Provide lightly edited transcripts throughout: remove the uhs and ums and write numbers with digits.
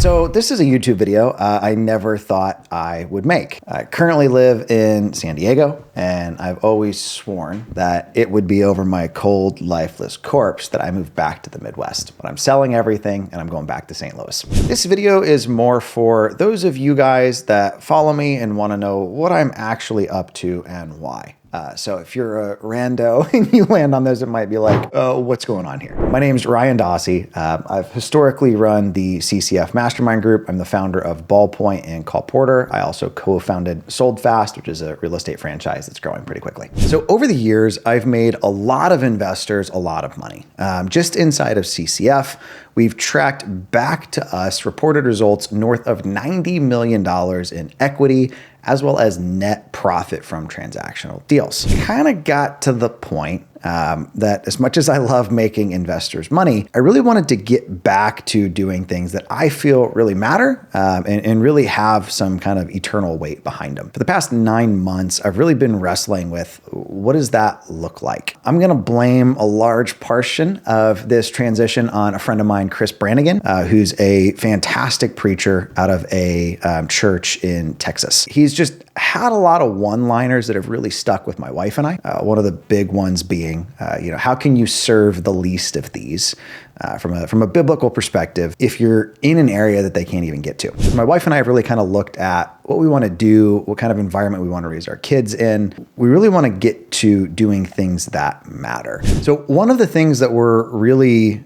So this is a YouTube video I never thought I would make. I currently live in San Diego, and I've always sworn that it would be over my cold, lifeless corpse that I moved back to the Midwest. But I'm selling everything and I'm going back to St. Louis. This video is more for those of you guys that follow me and want to know what I'm actually up to and why. So if you're a rando and you land on this, it might be like, oh, what's going on here? My name's Ryan Dossey. I've historically run the CCF Mastermind group. I'm the founder of Ballpoint and Cohort. I also co-founded Sold Fast, which is a real estate franchise that's growing pretty quickly. So over the years, I've made a lot of investors a lot of money. Just inside of CCF, we've tracked back to us reported results north of $90 million in equity, as well as net profit from transactional deals. Kind of got to the point that as much as I love making investors money, I really wanted to get back to doing things that I feel really matter and really have some kind of eternal weight behind them. For the past 9 months, I've really been wrestling with what does that look like? I'm gonna blame a large portion of this transition on a friend of mine, Chris Brannigan, who's a fantastic preacher out of a church in Texas. He's just had a lot of one-liners that have really stuck with my wife and I. One of the big ones being, how can you serve the least of these from a biblical perspective if you're in an area that they can't even get to? So my wife and I have really kind of looked at what we want to do, what kind of environment we want to raise our kids in. We really want to get to doing things that matter. So one of the things that we're really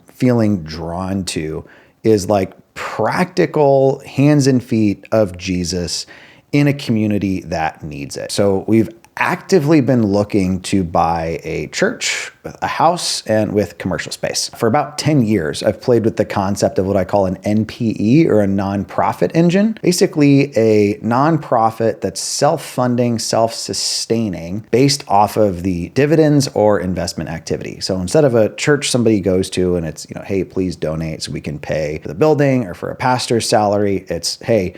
feeling drawn to is like practical hands and feet of Jesus in a community that needs it. So we've actively been looking to buy a church, a house, and with commercial space. For about 10 years, I've played with the concept of what I call an NPE, or a nonprofit engine. Basically a nonprofit that's self-funding, self-sustaining based off of the dividends or investment activity. So instead of a church somebody goes to and it's, hey, please donate so we can pay for the building or for a pastor's salary, it's, hey,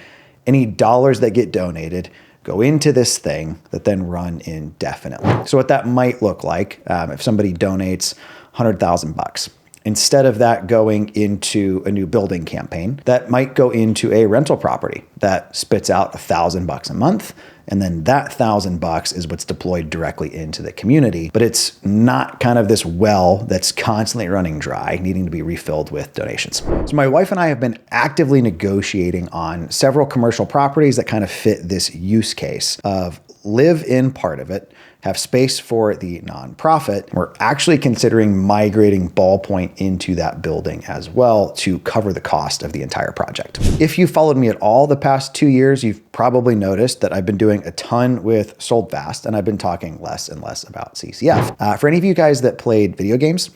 any dollars that get donated go into this thing that then run indefinitely. So what that might look like, if somebody donates $100,000, instead of that going into a new building campaign, that might go into a rental property that spits out $1,000 a month. And then that $1,000 is what's deployed directly into the community. But it's not kind of this well that's constantly running dry, needing to be refilled with donations. So my wife and I have been actively negotiating on several commercial properties that kind of fit this use case of live in part of it, have space for the nonprofit. We're actually considering migrating Ballpoint into that building as well to cover the cost of the entire project. If you followed me at all the past 2 years, you've probably noticed that I've been doing a ton with Sold Fast, and I've been talking less and less about CCF. For any of you guys that played video games,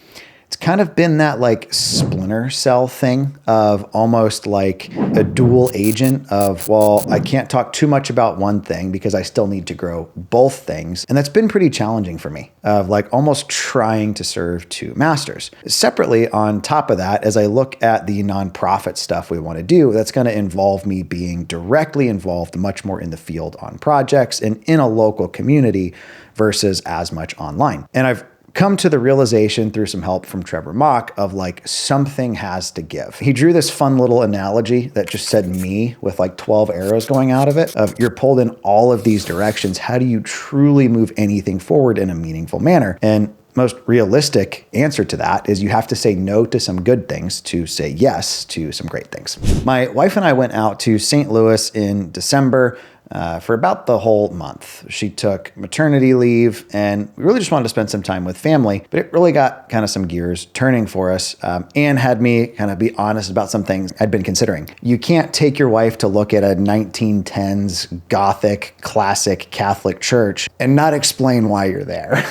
it's kind of been that like Splinter Cell thing of almost like a dual agent of, well, I can't talk too much about one thing because I still need to grow both things. And that's been pretty challenging for me, of like almost trying to serve two masters. Separately, on top of that, as I look at the nonprofit stuff we want to do, that's going to involve me being directly involved much more in the field on projects and in a local community versus as much online. And I've come to the realization through some help from Trevor Mock of like something has to give. He drew this fun little analogy that just said me with like 12 arrows going out of it, of you're pulled in all of these directions. How do you truly move anything forward in a meaningful manner? And most realistic answer to that is you have to say no to some good things to say yes to some great things. My wife and I went out to St. Louis in December for about the whole month. She took maternity leave, and we really just wanted to spend some time with family, but it really got kind of some gears turning for us and had me kind of be honest about some things I'd been considering. You can't take your wife to look at a 1910s Gothic classic Catholic church and not explain why you're there.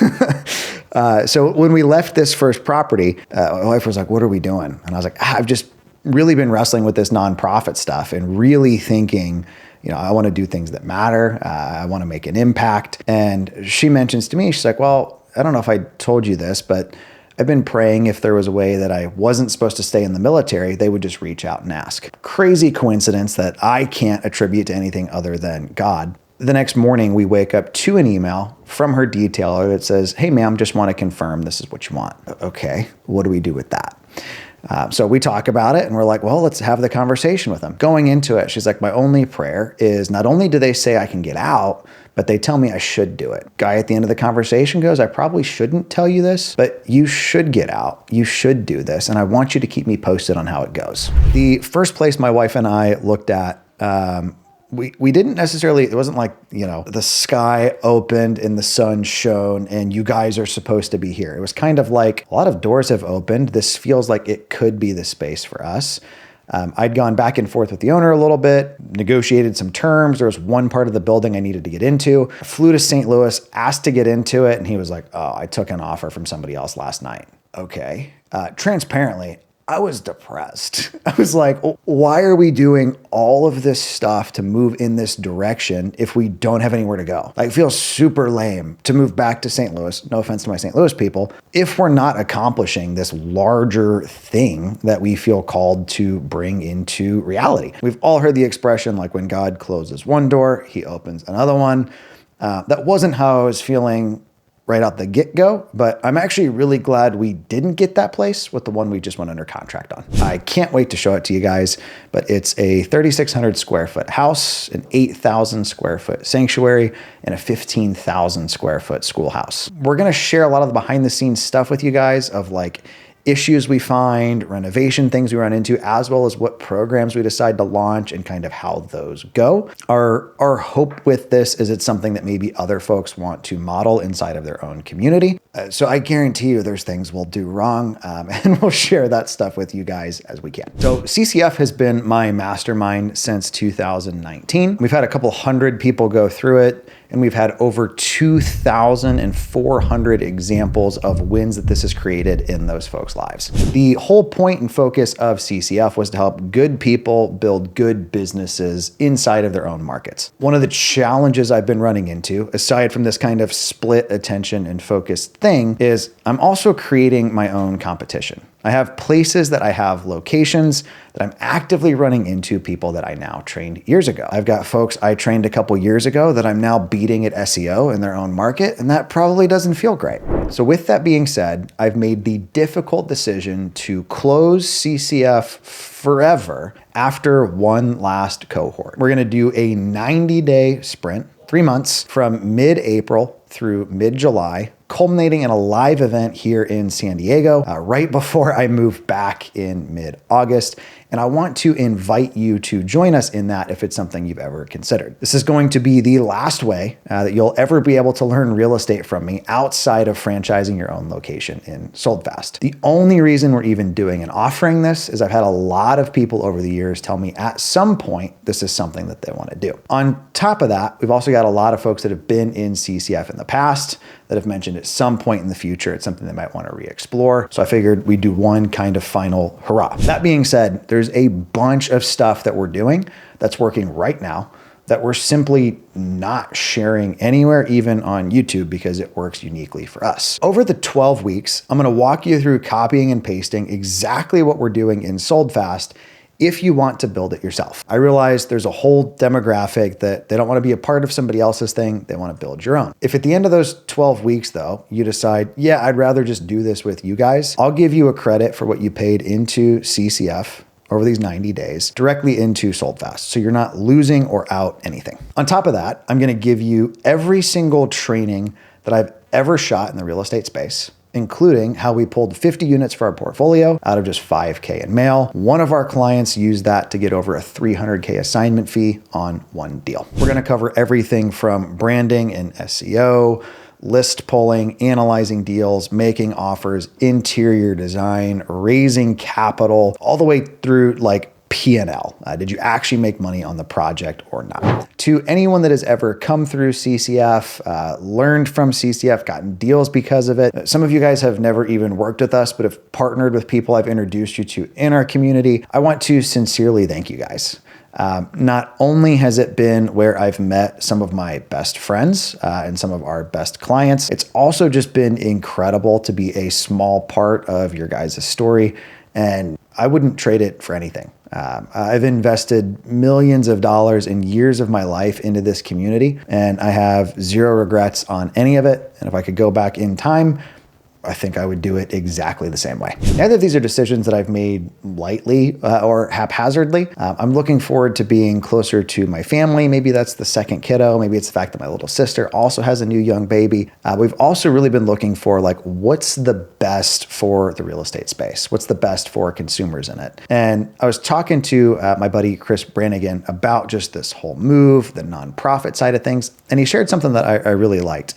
So when we left this first property, my wife was like, what are we doing? And I was like, I've just really been wrestling with this nonprofit stuff and really thinking, I want to do things that matter. I want to make an impact. And she mentions to me, she's like, well, I don't know if I told you this, but I've been praying if there was a way that I wasn't supposed to stay in the military, they would just reach out and ask. Crazy coincidence that I can't attribute to anything other than God. The next morning, we wake up to an email from her detailer that says, hey, ma'am, just want to confirm this is what you want. Okay, what do we do with that? So we talk about it and we're like, well, let's have the conversation with them. Going into it, she's like, my only prayer is not only do they say I can get out, but they tell me I should do it. Guy at the end of the conversation goes, I probably shouldn't tell you this, but you should get out. You should do this. And I want you to keep me posted on how it goes. The first place my wife and I looked at, we didn't necessarily, it wasn't like, the sky opened and the sun shone and you guys are supposed to be here. It was kind of like a lot of doors have opened. This feels like it could be the space for us. I'd gone back and forth with the owner a little bit, negotiated some terms. There was one part of the building I needed to get into. I flew to St. Louis, asked to get into it. And he was like, oh, I took an offer from somebody else last night. Okay. Transparently, I was depressed. I was like, why are we doing all of this stuff to move in this direction if we don't have anywhere to go? Like, it feels super lame to move back to St. Louis. No offense to my St. Louis people. If we're not accomplishing this larger thing that we feel called to bring into reality. We've all heard the expression, like when God closes one door, he opens another one. That wasn't how I was feeling right out the get-go, but I'm actually really glad we didn't get that place with the one we just went under contract on. I can't wait to show it to you guys, but it's a 3,600 square foot house, an 8,000 square foot sanctuary, and a 15,000 square foot schoolhouse. We're gonna share a lot of the behind the scenes stuff with you guys of like issues we find, renovation things we run into, as well as what programs we decide to launch and kind of how those go. Our hope with this is it's something that maybe other folks want to model inside of their own community. So I guarantee you there's things we'll do wrong, and we'll share that stuff with you guys as we can. So CCF has been my mastermind since 2019. We've had a couple hundred people go through it, and we've had over 2,400 examples of wins that this has created in those folks' lives. The whole point and focus of CCF was to help good people build good businesses inside of their own markets. One of the challenges I've been running into, aside from this kind of split attention and focus thing, is I'm also creating my own competition. I have places that I have locations that I'm actively running into people that I now trained years ago. I've got folks I trained a couple years ago that I'm now beating at SEO in their own market, and that probably doesn't feel great. So with that being said, I've made the difficult decision to close CCF forever after one last cohort. We're gonna do a 90-day sprint, 3 months from mid-April through mid-July, culminating in a live event here in San Diego right before I move back in mid-August. And I want to invite you to join us in that if it's something you've ever considered. This is going to be the last way that you'll ever be able to learn real estate from me outside of franchising your own location in Sold Fast. The only reason we're even doing and offering this is I've had a lot of people over the years tell me at some point this is something that they want to do. On top of that, we've also got a lot of folks that have been in CCF in the past that have mentioned at some point in the future it's something they might want to re-explore. So I figured we'd do one kind of final hurrah. That being said, there's a bunch of stuff that we're doing that's working right now that we're simply not sharing anywhere, even on YouTube, because it works uniquely for us. Over the 12 weeks, I'm going to walk you through copying and pasting exactly what we're doing in Sold Fast if you want to build it yourself. I realize there's a whole demographic that they don't want to be a part of somebody else's thing. They want to build your own. If at the end of those 12 weeks though, you decide, yeah, I'd rather just do this with you guys, I'll give you a credit for what you paid into CCF over these 90 days directly into Sold Fast. So you're not losing or out anything. On top of that, I'm going to give you every single training that I've ever shot in the real estate space, including how we pulled 50 units for our portfolio out of just 5K in mail. One of our clients used that to get over a $300K assignment fee on one deal. We're gonna cover everything from branding and SEO, list pulling, analyzing deals, making offers, interior design, raising capital, all the way through like P&L. Did you actually make money on the project or not? To anyone that has ever come through CCF, learned from CCF, gotten deals because of it. Some of you guys have never even worked with us, but have partnered with people I've introduced you to in our community. I want to sincerely thank you guys. Not only has it been where I've met some of my best friends and some of our best clients, it's also just been incredible to be a small part of your guys' story, and I wouldn't trade it for anything. I've invested millions of dollars and years of my life into this community, and I have zero regrets on any of it. And if I could go back in time, I think I would do it exactly the same way. Neither of these are decisions that I've made lightly or haphazardly. I'm looking forward to being closer to my family. Maybe that's the second kiddo. Maybe it's the fact that my little sister also has a new young baby. We've also really been looking for like, what's the best for the real estate space? What's the best for consumers in it? And I was talking to my buddy, Chris Brannigan, about just this whole move, the nonprofit side of things. And he shared something that I really liked.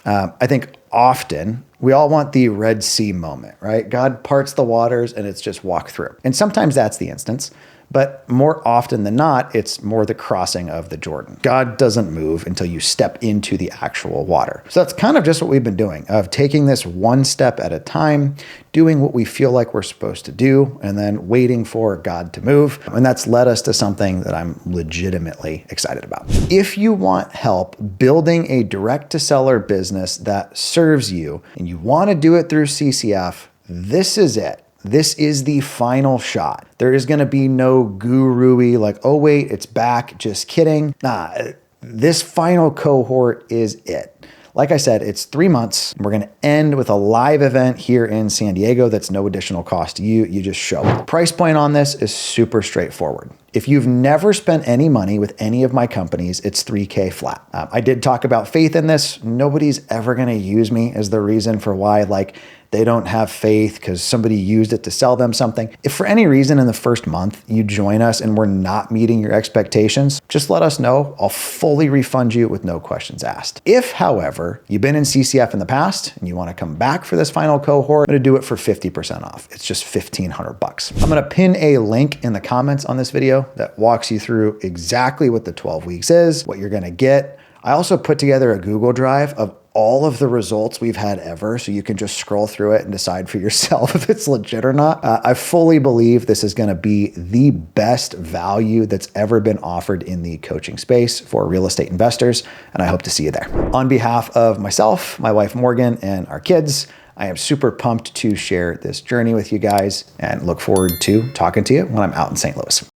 I think often we all want the Red Sea moment, right? God parts the waters and it's just walk through. And sometimes that's the instance, but more often than not, it's more the crossing of the Jordan. God doesn't move until you step into the actual water. So that's kind of just what we've been doing, of taking this one step at a time, doing what we feel like we're supposed to do, and then waiting for God to move. And that's led us to something that I'm legitimately excited about. If you want help building a direct-to-seller business that serves you, and you want to do it through CCF, this is it. This is the final shot. There is going to be no guru-y like, oh wait, it's back, just kidding. Nah, this final cohort is it. Like I said, it's 3 months. We're going to end with a live event here in San Diego that's no additional cost to you. You just show up. The price point on this is super straightforward. If you've never spent any money with any of my companies, it's $3K flat. I did talk about faith in this. Nobody's ever going to use me as the reason for why like they don't have faith because somebody used it to sell them something. If for any reason in the first month you join us and we're not meeting your expectations, just let us know. I'll fully refund you with no questions asked. If, however, you've been in CCF in the past and you want to come back for this final cohort, I'm going to do it for 50% off. It's just $1,500. I'm going to pin a link in the comments on this video that walks you through exactly what the 12 weeks is, what you're going to get. I also put together a Google Drive of all of the results we've had ever, so you can just scroll through it and decide for yourself if it's legit or not. I fully believe this is going to be the best value that's ever been offered in the coaching space for real estate investors, and I hope to see you there. On behalf of myself, my wife Morgan, and our kids, I am super pumped to share this journey with you guys and look forward to talking to you when I'm out in St. Louis.